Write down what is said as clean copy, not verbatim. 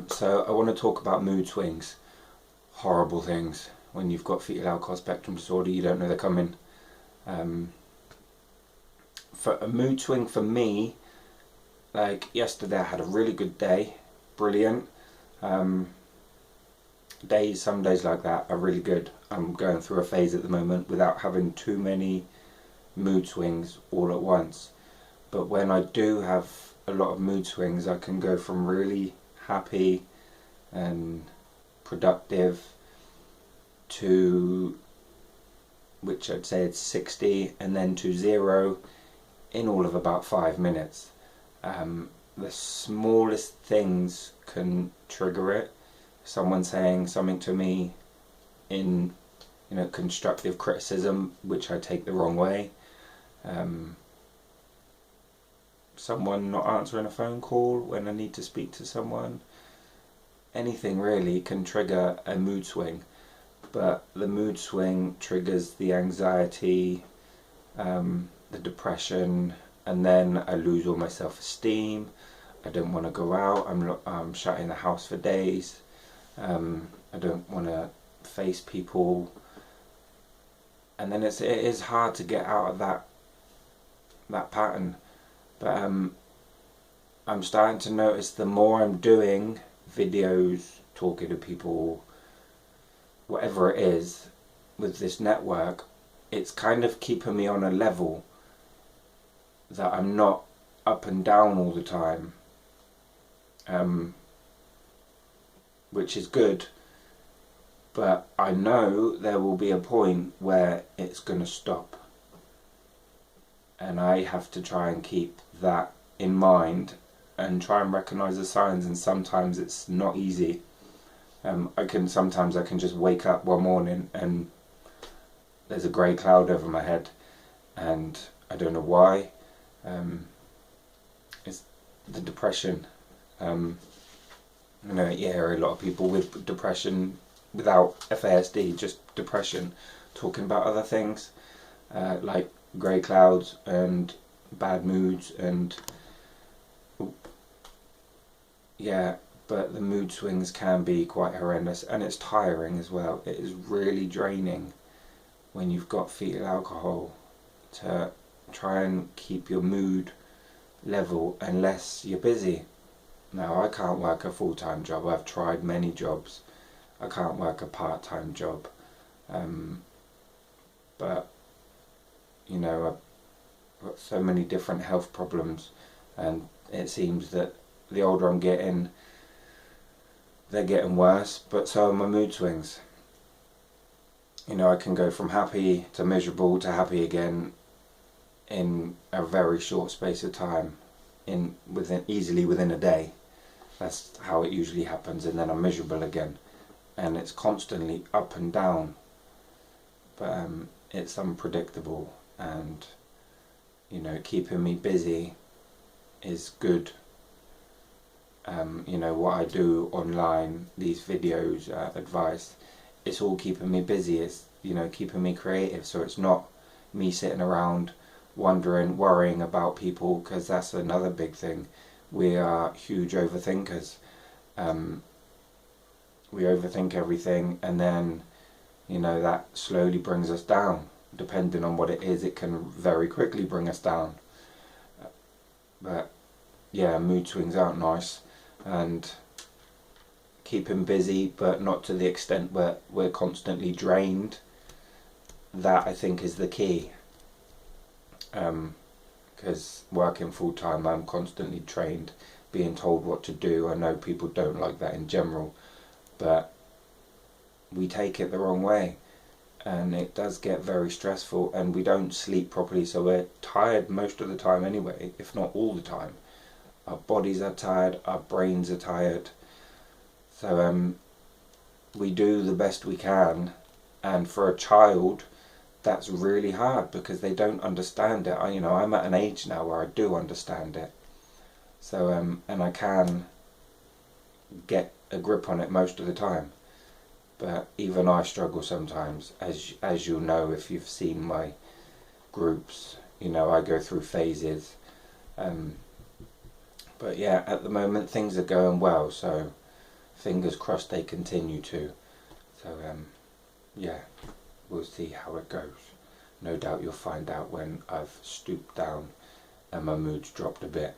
So I want to talk about mood swings. Horrible things. When you've got fetal alcohol spectrum disorder, you don't know they're coming. For a mood swing for me, like yesterday I had a really good day, brilliant. Some days like that are really good. I'm going through a phase at the moment without having too many mood swings all at once. But when I do have a lot of mood swings, I can go from really happy and productive to, which I'd say it's 60, and then to 0 in all of about 5 minutes. The smallest things can trigger it. Someone saying something to me in constructive criticism, which I take the wrong way. Someone not answering a phone call when I need to speak to someone. Anything really can trigger a mood swing, but the mood swing triggers the anxiety, the depression, and then I lose all my self-esteem. I don't want to go out. I'm shut in the house for days. I don't want to face people, and then it is hard to get out of that pattern. But I'm starting to notice the more I'm doing videos, talking to people, whatever it is, with this network, it's kind of keeping me on a level that I'm not up and down all the time, which is good. But I know there will be a point where it's going to stop, and I have to try and keep that in mind and try and recognise the signs. And sometimes it's not easy. Sometimes I can just wake up one morning and there's a grey cloud over my head, and I don't know why. It's the depression. You hear a lot of people with depression without FASD, just depression, talking about other things like grey clouds and bad moods, and but the mood swings can be quite horrendous, and it's tiring as well. It is really draining when you've got fetal alcohol to try and keep your mood level unless you're busy. Now, I can't work a full-time job. I've tried many jobs. I can't work a part-time job. But I've got so many different health problems, and it seems that the older I'm getting, they're getting worse, but so are my mood swings. I can go from happy to miserable to happy again in a very short space of time, easily within a day. That's how it usually happens, and then I'm miserable again, and it's constantly up and down. But it's unpredictable, and keeping me busy is good. What I do online, these videos, advice, it's all keeping me busy. It's keeping me creative, so it's not me sitting around worrying about people, because that's another big thing. We are huge overthinkers. We overthink everything, and then that slowly brings us down. Depending on what it is, it can very quickly bring us down. But yeah, mood swings aren't nice, and keeping busy, but not to the extent where we're constantly drained. That, I think, is the key. Because working full time, I'm constantly trained, being told what to do. I know people don't like that in general, but we take it the wrong way, and it does get very stressful, and we don't sleep properly, so we're tired most of the time anyway, if not all the time. Our bodies are tired, our brains are tired, so we do the best we can. And for a child, that's really hard, because they don't understand it. I'm at an age now where I do understand it, so and I can get a grip on it most of the time. But even I struggle sometimes, as you'll know if you've seen my groups. I go through phases. But yeah, at the moment things are going well, so fingers crossed they continue to. So yeah, we'll see how it goes. No doubt you'll find out when I've stooped down and my mood's dropped a bit.